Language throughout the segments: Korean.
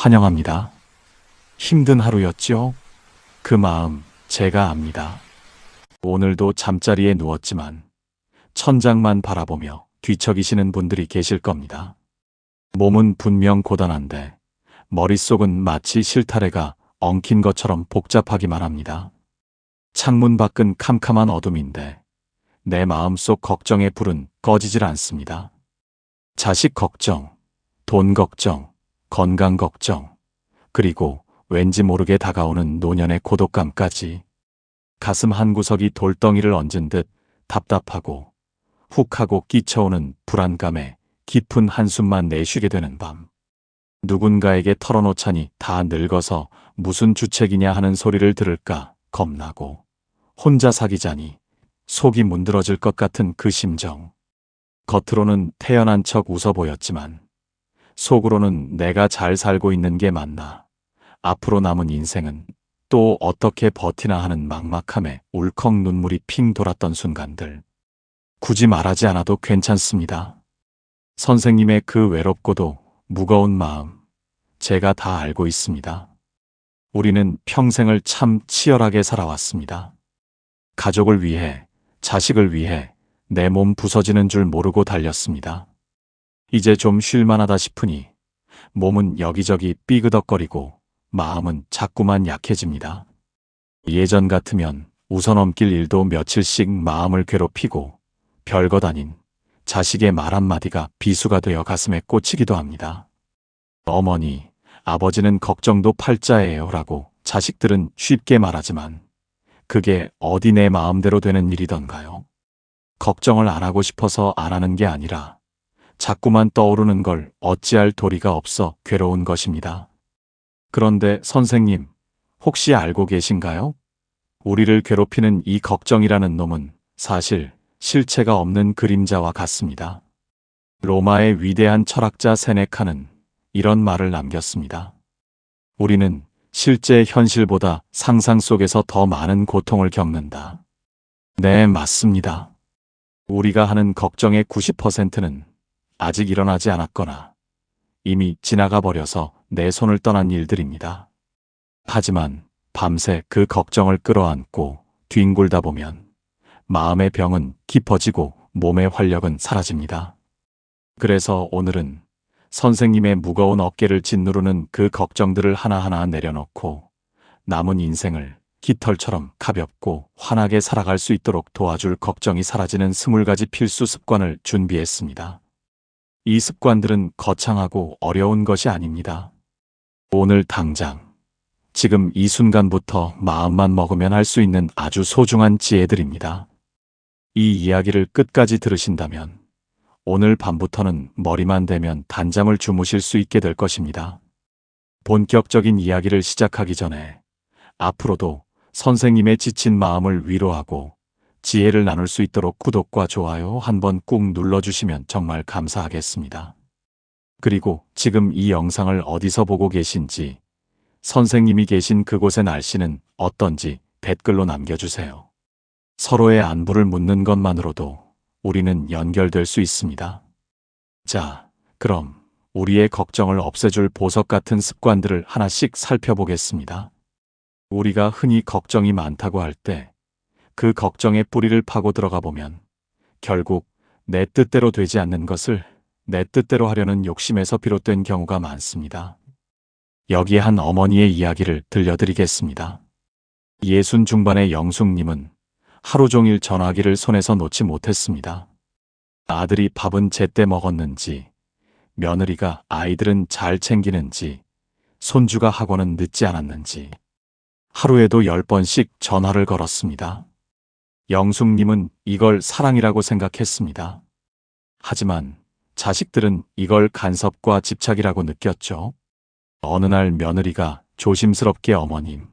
환영합니다. 힘든 하루였죠? 그 마음 제가 압니다. 오늘도 잠자리에 누웠지만 천장만 바라보며 뒤척이시는 분들이 계실 겁니다. 몸은 분명 고단한데 머릿속은 마치 실타래가 엉킨 것처럼 복잡하기만 합니다. 창문 밖은 캄캄한 어둠인데 내 마음속 걱정의 불은 꺼지질 않습니다. 자식 걱정, 돈 걱정, 건강 걱정, 그리고 왠지 모르게 다가오는 노년의 고독감까지 가슴 한구석이 돌덩이를 얹은 듯 답답하고 훅 하고 끼쳐오는 불안감에 깊은 한숨만 내쉬게 되는 밤. 누군가에게 털어놓자니 다 늙어서 무슨 주책이냐 하는 소리를 들을까 겁나고 혼자 사귀자니 속이 문드러질 것 같은 그 심정. 겉으로는 태연한 척 웃어 보였지만 속으로는 내가 잘 살고 있는 게 맞나, 앞으로 남은 인생은 또 어떻게 버티나 하는 막막함에 울컥 눈물이 핑 돌았던 순간들. 굳이 말하지 않아도 괜찮습니다. 선생님의 그 외롭고도 무거운 마음, 제가 다 알고 있습니다. 우리는 평생을 참 치열하게 살아왔습니다. 가족을 위해, 자식을 위해 내 몸 부서지는 줄 모르고 달렸습니다. 이제 좀 쉴만하다 싶으니 몸은 여기저기 삐그덕거리고 마음은 자꾸만 약해집니다. 예전 같으면 웃어넘길 일도 며칠씩 마음을 괴롭히고 별것 아닌 자식의 말 한마디가 비수가 되어 가슴에 꽂히기도 합니다. 어머니, 아버지는 걱정도 팔자예요 라고 자식들은 쉽게 말하지만 그게 어디 내 마음대로 되는 일이던가요? 걱정을 안 하고 싶어서 안 하는 게 아니라 자꾸만 떠오르는 걸 어찌할 도리가 없어 괴로운 것입니다. 그런데 선생님, 혹시 알고 계신가요? 우리를 괴롭히는 이 걱정이라는 놈은 사실 실체가 없는 그림자와 같습니다. 로마의 위대한 철학자 세네카는 이런 말을 남겼습니다. 우리는 실제 현실보다 상상 속에서 더 많은 고통을 겪는다. 네, 맞습니다. 우리가 하는 걱정의 90%는 아직 일어나지 않았거나 이미 지나가 버려서 내 손을 떠난 일들입니다. 하지만 밤새 그 걱정을 끌어안고 뒹굴다 보면 마음의 병은 깊어지고 몸의 활력은 사라집니다. 그래서 오늘은 선생님의 무거운 어깨를 짓누르는 그 걱정들을 하나하나 내려놓고 남은 인생을 깃털처럼 가볍고 환하게 살아갈 수 있도록 도와줄 걱정이 사라지는 20가지 필수 습관을 준비했습니다. 이 습관들은 거창하고 어려운 것이 아닙니다. 오늘 당장, 지금 이 순간부터 마음만 먹으면 할 수 있는 아주 소중한 지혜들입니다. 이 이야기를 끝까지 들으신다면 오늘 밤부터는 머리만 대면 단잠을 주무실 수 있게 될 것입니다. 본격적인 이야기를 시작하기 전에 앞으로도 선생님의 지친 마음을 위로하고 지혜를 나눌 수 있도록 구독과 좋아요 한번 꾹 눌러주시면 정말 감사하겠습니다. 그리고 지금 이 영상을 어디서 보고 계신지, 선생님이 계신 그곳의 날씨는 어떤지 댓글로 남겨주세요. 서로의 안부를 묻는 것만으로도 우리는 연결될 수 있습니다. 자, 그럼 우리의 걱정을 없애줄 보석 같은 습관들을 하나씩 살펴보겠습니다. 우리가 흔히 걱정이 많다고 할 때 그 걱정의 뿌리를 파고 들어가 보면 결국 내 뜻대로 되지 않는 것을 내 뜻대로 하려는 욕심에서 비롯된 경우가 많습니다. 여기에 한 어머니의 이야기를 들려드리겠습니다. 60 중반의 영숙님은 하루 종일 전화기를 손에서 놓지 못했습니다. 아들이 밥은 제때 먹었는지, 며느리가 아이들은 잘 챙기는지, 손주가 학원은 늦지 않았는지 하루에도 10번씩 전화를 걸었습니다. 영숙님은 이걸 사랑이라고 생각했습니다. 하지만 자식들은 이걸 간섭과 집착이라고 느꼈죠. 어느 날 며느리가 조심스럽게 어머님,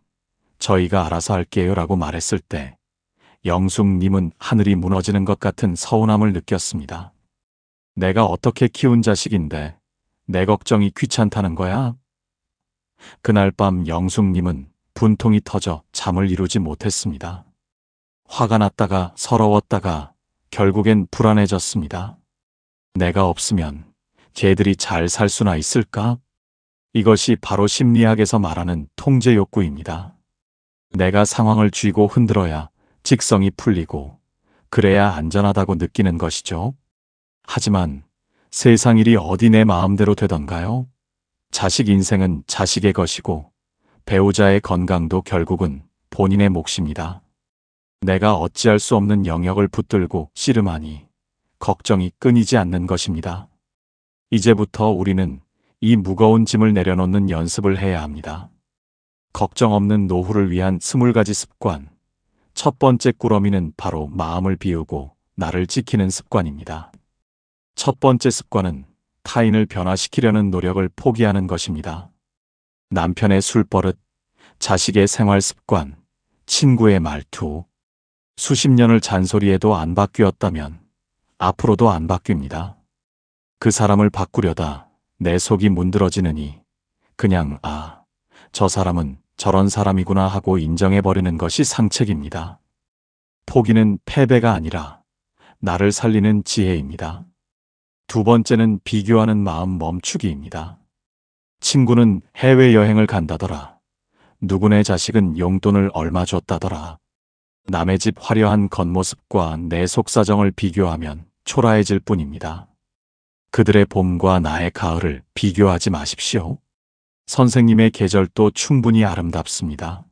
저희가 알아서 할게요 라고 말했을 때 영숙님은 하늘이 무너지는 것 같은 서운함을 느꼈습니다. 내가 어떻게 키운 자식인데 내 걱정이 귀찮다는 거야? 그날 밤 영숙님은 분통이 터져 잠을 이루지 못했습니다. 화가 났다가 서러웠다가 결국엔 불안해졌습니다. 내가 없으면 걔들이 잘 살 수나 있을까? 이것이 바로 심리학에서 말하는 통제 욕구입니다. 내가 상황을 쥐고 흔들어야 직성이 풀리고 그래야 안전하다고 느끼는 것이죠. 하지만 세상 일이 어디 내 마음대로 되던가요? 자식 인생은 자식의 것이고 배우자의 건강도 결국은 본인의 몫입니다. 내가 어찌할 수 없는 영역을 붙들고 씨름하니 걱정이 끊이지 않는 것입니다. 이제부터 우리는 이 무거운 짐을 내려놓는 연습을 해야 합니다. 걱정 없는 노후를 위한 20가지 습관. 첫 번째 꾸러미는 바로 마음을 비우고 나를 지키는 습관입니다. 첫 번째 습관은 타인을 변화시키려는 노력을 포기하는 것입니다. 남편의 술버릇, 자식의 생활 습관, 친구의 말투, 수십 년을 잔소리해도 안 바뀌었다면 앞으로도 안 바뀝니다. 그 사람을 바꾸려다 내 속이 문드러지느니 그냥 저 사람은 저런 사람이구나 하고 인정해버리는 것이 상책입니다. 포기는 패배가 아니라 나를 살리는 지혜입니다. 두 번째는 비교하는 마음 멈추기입니다. 친구는 해외여행을 간다더라. 누구네 자식은 용돈을 얼마 줬다더라. 남의 집 화려한 겉모습과 내 속사정을 비교하면 초라해질 뿐입니다. 그들의 봄과 나의 가을을 비교하지 마십시오. 선생님의 계절도 충분히 아름답습니다.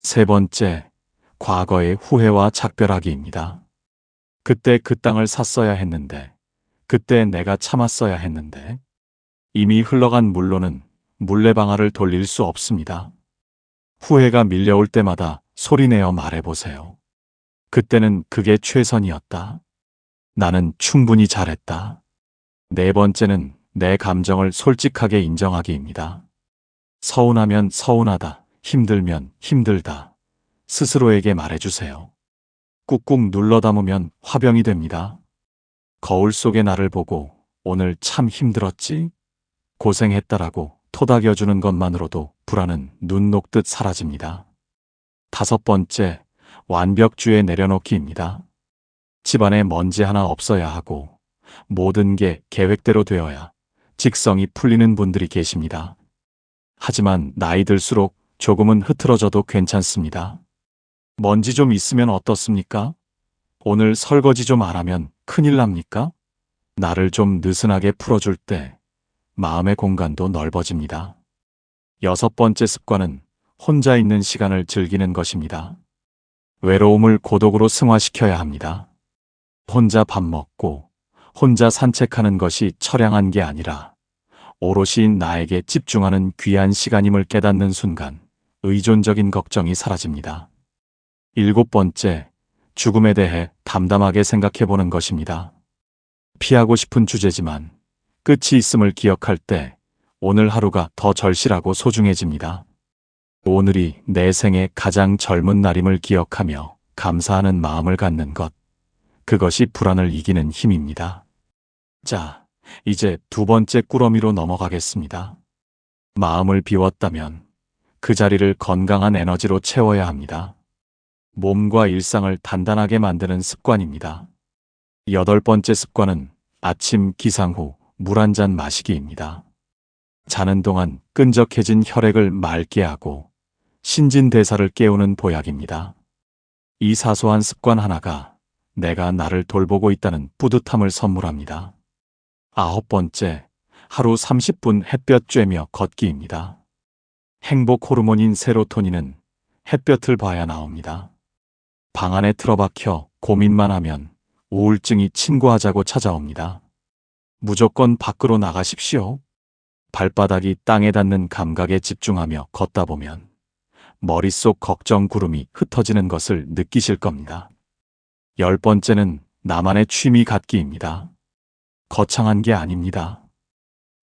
세 번째, 과거의 후회와 작별하기입니다. 그때 그 땅을 샀어야 했는데, 그때 내가 참았어야 했는데, 이미 흘러간 물로는 물레방아를 돌릴 수 없습니다. 후회가 밀려올 때마다 소리내어 말해보세요. 그때는 그게 최선이었다. 나는 충분히 잘했다. 네 번째는 내 감정을 솔직하게 인정하기입니다. 서운하면 서운하다, 힘들면 힘들다. 스스로에게 말해주세요. 꾹꾹 눌러 담으면 화병이 됩니다. 거울 속의 나를 보고 오늘 참 힘들었지? 고생했다라고 토닥여주는 것만으로도 불안은 눈 녹듯 사라집니다. 다섯 번째, 완벽주의 내려놓기입니다. 집안에 먼지 하나 없어야 하고 모든 게 계획대로 되어야 직성이 풀리는 분들이 계십니다. 하지만 나이 들수록 조금은 흐트러져도 괜찮습니다. 먼지 좀 있으면 어떻습니까? 오늘 설거지 좀 안 하면 큰일 납니까? 나를 좀 느슨하게 풀어줄 때 마음의 공간도 넓어집니다. 여섯 번째 습관은 혼자 있는 시간을 즐기는 것입니다. 외로움을 고독으로 승화시켜야 합니다. 혼자 밥 먹고 혼자 산책하는 것이 처량한 게 아니라 오롯이 나에게 집중하는 귀한 시간임을 깨닫는 순간 의존적인 걱정이 사라집니다. 일곱 번째, 죽음에 대해 담담하게 생각해 보는 것입니다. 피하고 싶은 주제지만 끝이 있음을 기억할 때 오늘 하루가 더 절실하고 소중해집니다. 오늘이 내 생의 가장 젊은 날임을 기억하며 감사하는 마음을 갖는 것, 그것이 불안을 이기는 힘입니다. 자, 이제 두 번째 꾸러미로 넘어가겠습니다. 마음을 비웠다면 그 자리를 건강한 에너지로 채워야 합니다. 몸과 일상을 단단하게 만드는 습관입니다. 여덟 번째 습관은 아침 기상 후 물 한 잔 마시기입니다. 자는 동안 끈적해진 혈액을 맑게 하고 신진대사를 깨우는 보약입니다. 이 사소한 습관 하나가 내가 나를 돌보고 있다는 뿌듯함을 선물합니다. 아홉 번째, 하루 30분 햇볕 쬐며 걷기입니다. 행복 호르몬인 세로토닌은 햇볕을 봐야 나옵니다. 방 안에 틀어박혀 고민만 하면 우울증이 친구하자고 찾아옵니다. 무조건 밖으로 나가십시오. 발바닥이 땅에 닿는 감각에 집중하며 걷다 보면 머릿속 걱정 구름이 흩어지는 것을 느끼실 겁니다. 열 번째는 나만의 취미 갖기입니다. 거창한 게 아닙니다.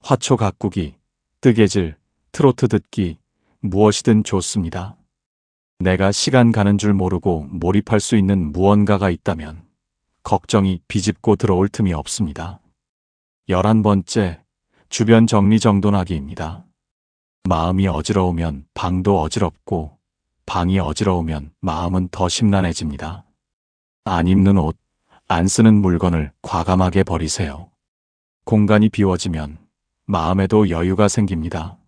화초 가꾸기, 뜨개질, 트로트 듣기, 무엇이든 좋습니다. 내가 시간 가는 줄 모르고 몰입할 수 있는 무언가가 있다면 걱정이 비집고 들어올 틈이 없습니다. 11번째, 주변 정리정돈하기입니다. 마음이 어지러우면 방도 어지럽고 방이 어지러우면 마음은 더 심란해집니다. 안 입는 옷, 안 쓰는 물건을 과감하게 버리세요. 공간이 비워지면 마음에도 여유가 생깁니다.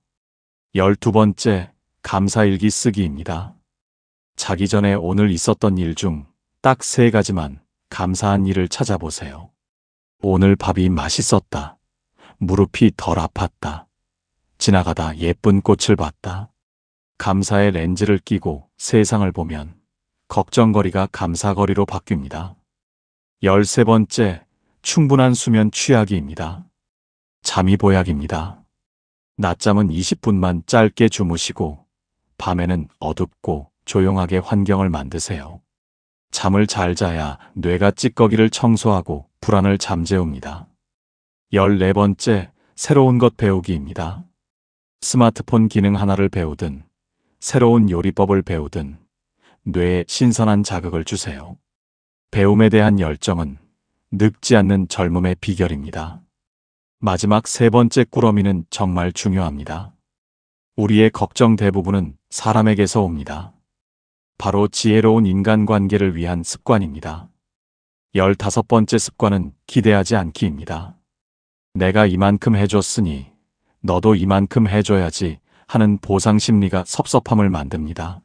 12번째, 감사일기 쓰기입니다. 자기 전에 오늘 있었던 일 중 딱 3가지만 감사한 일을 찾아보세요. 오늘 밥이 맛있었다. 무릎이 덜 아팠다. 지나가다 예쁜 꽃을 봤다. 감사의 렌즈를 끼고 세상을 보면 걱정거리가 감사거리로 바뀝니다. 13번째, 충분한 수면 취하기입니다. 잠이 보약입니다. 낮잠은 20분만 짧게 주무시고 밤에는 어둡고 조용하게 환경을 만드세요. 잠을 잘 자야 뇌가 찌꺼기를 청소하고 불안을 잠재웁니다. 14번째, 새로운 것 배우기입니다. 스마트폰 기능 하나를 배우든 새로운 요리법을 배우든 뇌에 신선한 자극을 주세요. 배움에 대한 열정은 늙지 않는 젊음의 비결입니다. 마지막 3번째 꾸러미는 정말 중요합니다. 우리의 걱정 대부분은 사람에게서 옵니다. 바로 지혜로운 인간관계를 위한 습관입니다. 15번째 습관은 기대하지 않기입니다. 내가 이만큼 해줬으니 너도 이만큼 해줘야지 하는 보상 심리가 섭섭함을 만듭니다.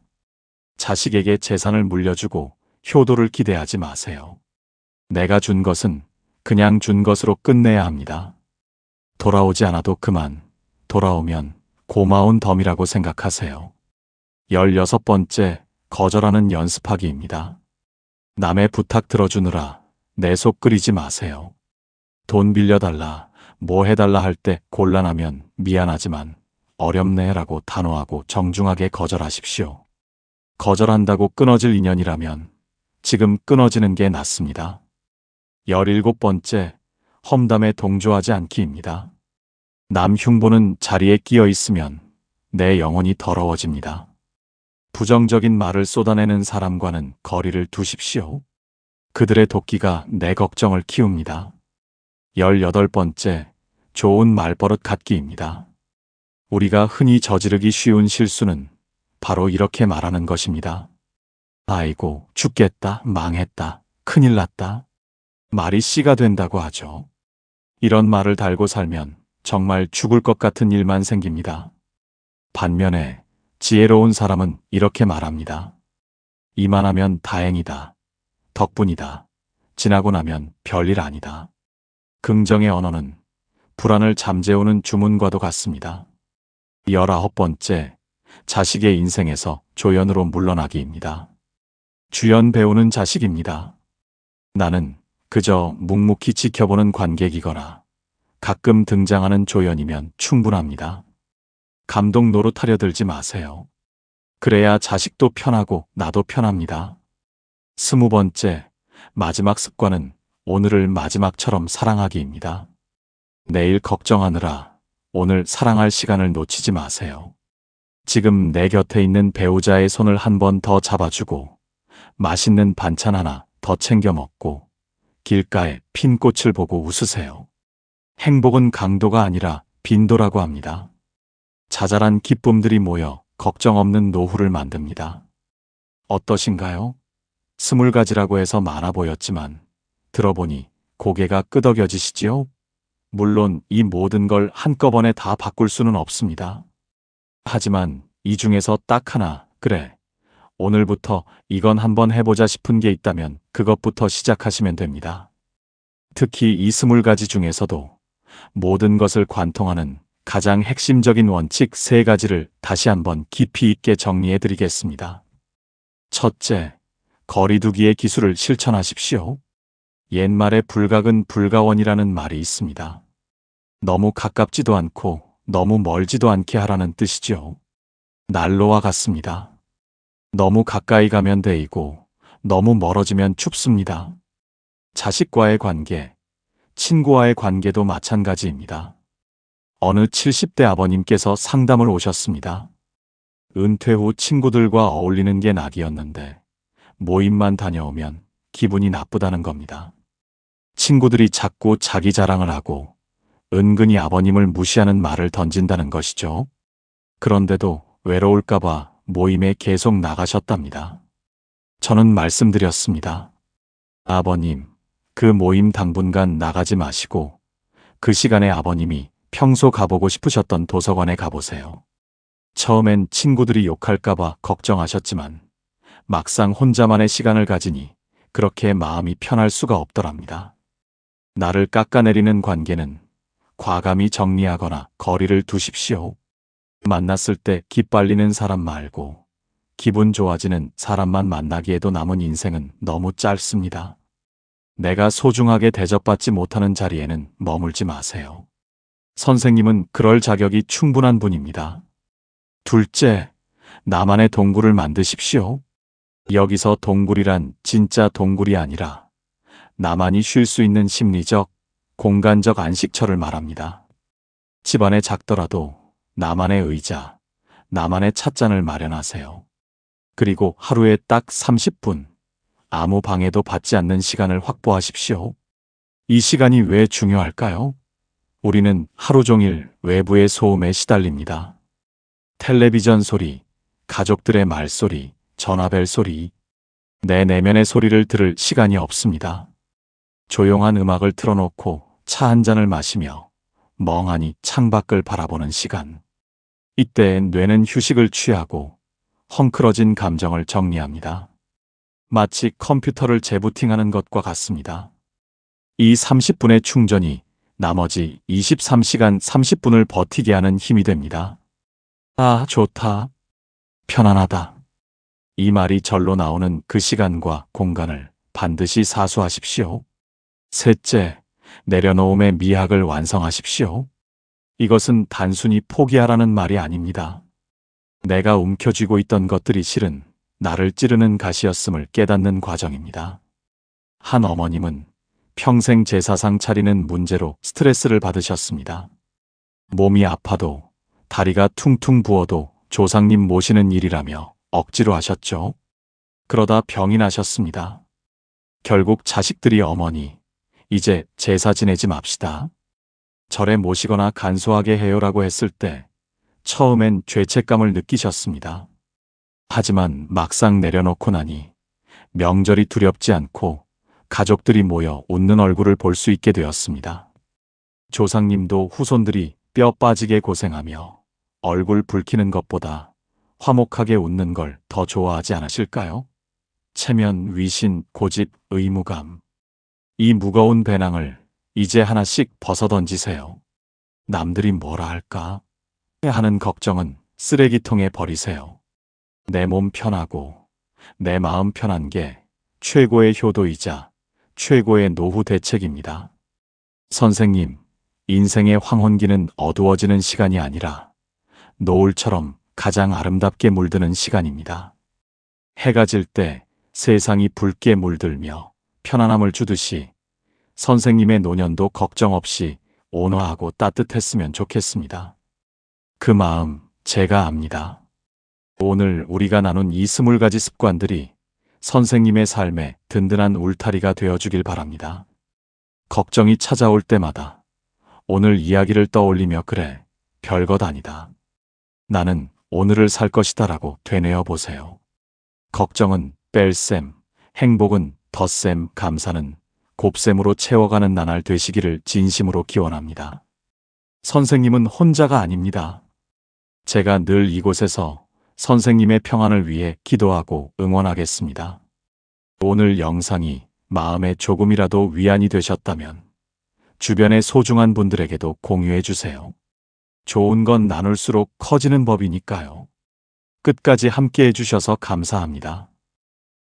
자식에게 재산을 물려주고 효도를 기대하지 마세요. 내가 준 것은 그냥 준 것으로 끝내야 합니다. 돌아오지 않아도 그만, 돌아오면 고마운 덤이라고 생각하세요. 16번째, 거절하는 연습하기입니다. 남의 부탁 들어주느라 내 속 끓이지 마세요. 돈 빌려달라, 뭐 해달라 할 때 곤란하면 미안하지만 어렵네라고 단호하고 정중하게 거절하십시오. 거절한다고 끊어질 인연이라면 지금 끊어지는 게 낫습니다. 17번째, 험담에 동조하지 않기입니다. 남 흉보는 자리에 끼어 있으면 내 영혼이 더러워집니다. 부정적인 말을 쏟아내는 사람과는 거리를 두십시오. 그들의 도끼가 내 걱정을 키웁니다. 18번째, 좋은 말버릇 갖기입니다. 우리가 흔히 저지르기 쉬운 실수는 바로 이렇게 말하는 것입니다. 아이고, 죽겠다, 망했다, 큰일 났다. 말이 씨가 된다고 하죠. 이런 말을 달고 살면 정말 죽을 것 같은 일만 생깁니다. 반면에 지혜로운 사람은 이렇게 말합니다. 이만하면 다행이다. 덕분이다. 지나고 나면 별일 아니다. 긍정의 언어는 불안을 잠재우는 주문과도 같습니다. 19번째, 자식의 인생에서 조연으로 물러나기입니다. 주연 배우는 자식입니다. 나는 그저 묵묵히 지켜보는 관객이거나 가끔 등장하는 조연이면 충분합니다. 감동 노릇하려 들지 마세요. 그래야 자식도 편하고 나도 편합니다. 20번째, 마지막 습관은 오늘을 마지막처럼 사랑하기입니다. 내일 걱정하느라 오늘 사랑할 시간을 놓치지 마세요. 지금 내 곁에 있는 배우자의 손을 한 번 더 잡아주고 맛있는 반찬 하나 더 챙겨 먹고 길가에 핀 꽃을 보고 웃으세요. 행복은 강도가 아니라 빈도라고 합니다. 자잘한 기쁨들이 모여 걱정 없는 노후를 만듭니다. 어떠신가요? 20가지라고 해서 많아 보였지만 들어보니 고개가 끄덕여지시지요? 물론 이 모든 걸 한꺼번에 다 바꿀 수는 없습니다. 하지만 이 중에서 딱 하나, 그래, 오늘부터 이건 한번 해보자 싶은 게 있다면 그것부터 시작하시면 됩니다. 특히 이 20가지 중에서도 모든 것을 관통하는 가장 핵심적인 원칙 3가지를 다시 한번 깊이 있게 정리해 드리겠습니다. 첫째, 거리두기의 기술을 실천하십시오. 옛말에 불각은 불가원이라는 말이 있습니다. 너무 가깝지도 않고 너무 멀지도 않게 하라는 뜻이죠. 난로와 같습니다. 너무 가까이 가면 데이고 너무 멀어지면 춥습니다. 자식과의 관계, 친구와의 관계도 마찬가지입니다. 어느 70대 아버님께서 상담을 오셨습니다. 은퇴 후 친구들과 어울리는 게 낙이었는데 모임만 다녀오면 기분이 나쁘다는 겁니다. 친구들이 자꾸 자기 자랑을 하고 은근히 아버님을 무시하는 말을 던진다는 것이죠. 그런데도 외로울까봐 모임에 계속 나가셨답니다. 저는 말씀드렸습니다. 아버님, 그 모임 당분간 나가지 마시고 그 시간에 아버님이 평소 가보고 싶으셨던 도서관에 가보세요. 처음엔 친구들이 욕할까봐 걱정하셨지만 막상 혼자만의 시간을 가지니 그렇게 마음이 편할 수가 없더랍니다. 나를 깎아내리는 관계는 과감히 정리하거나 거리를 두십시오. 만났을 때 기빨리는 사람 말고 기분 좋아지는 사람만 만나기에도 남은 인생은 너무 짧습니다. 내가 소중하게 대접받지 못하는 자리에는 머물지 마세요. 선생님은 그럴 자격이 충분한 분입니다. 둘째, 나만의 동굴을 만드십시오. 여기서 동굴이란 진짜 동굴이 아니라 나만이 쉴 수 있는 심리적, 공간적 안식처를 말합니다. 집안에 작더라도 나만의 의자, 나만의 찻잔을 마련하세요. 그리고 하루에 딱 30분, 아무 방해도 받지 않는 시간을 확보하십시오. 이 시간이 왜 중요할까요? 우리는 하루 종일 외부의 소음에 시달립니다. 텔레비전 소리, 가족들의 말소리, 전화벨 소리. 내 내면의 소리를 들을 시간이 없습니다. 조용한 음악을 틀어놓고 차 한 잔을 마시며 멍하니 창밖을 바라보는 시간. 이때 뇌는 휴식을 취하고 헝클어진 감정을 정리합니다. 마치 컴퓨터를 재부팅하는 것과 같습니다. 이 30분의 충전이 나머지 23시간 30분을 버티게 하는 힘이 됩니다. 아, 좋다. 편안하다. 이 말이 절로 나오는 그 시간과 공간을 반드시 사수하십시오. 셋째, 내려놓음의 미학을 완성하십시오. 이것은 단순히 포기하라는 말이 아닙니다. 내가 움켜쥐고 있던 것들이 실은 나를 찌르는 가시였음을 깨닫는 과정입니다. 한 어머님은 평생 제사상 차리는 문제로 스트레스를 받으셨습니다. 몸이 아파도 다리가 퉁퉁 부어도 조상님 모시는 일이라며 억지로 하셨죠. 그러다 병이 나셨습니다. 결국 자식들이 어머니, 이제 제사 지내지 맙시다. 절에 모시거나 간소하게 해요라고 했을 때 처음엔 죄책감을 느끼셨습니다. 하지만 막상 내려놓고 나니 명절이 두렵지 않고 가족들이 모여 웃는 얼굴을 볼 수 있게 되었습니다. 조상님도 후손들이 뼈 빠지게 고생하며 얼굴 붉히는 것보다 화목하게 웃는 걸 더 좋아하지 않으실까요? 체면, 위신, 고집, 의무감. 이 무거운 배낭을 이제 하나씩 벗어던지세요. 남들이 뭐라 할까 하는 걱정은 쓰레기통에 버리세요. 내 몸 편하고 내 마음 편한 게 최고의 효도이자 최고의 노후 대책입니다. 선생님, 인생의 황혼기는 어두워지는 시간이 아니라 노을처럼 가장 아름답게 물드는 시간입니다. 해가 질 때 세상이 붉게 물들며 편안함을 주듯이 선생님의 노년도 걱정 없이 온화하고 따뜻했으면 좋겠습니다. 그 마음 제가 압니다. 오늘 우리가 나눈 이 20가지 습관들이 선생님의 삶에 든든한 울타리가 되어주길 바랍니다. 걱정이 찾아올 때마다 오늘 이야기를 떠올리며 그래, 별것 아니다. 나는 오늘을 살 것이다 라고 되뇌어 보세요. 걱정은 뺄셈, 행복은 덧셈, 감사는 곱셈으로 채워가는 나날 되시기를 진심으로 기원합니다. 선생님은 혼자가 아닙니다. 제가 늘 이곳에서 선생님의 평안을 위해 기도하고 응원하겠습니다. 오늘 영상이 마음에 조금이라도 위안이 되셨다면 주변의 소중한 분들에게도 공유해 주세요. 좋은 건 나눌수록 커지는 법이니까요. 끝까지 함께 해주셔서 감사합니다.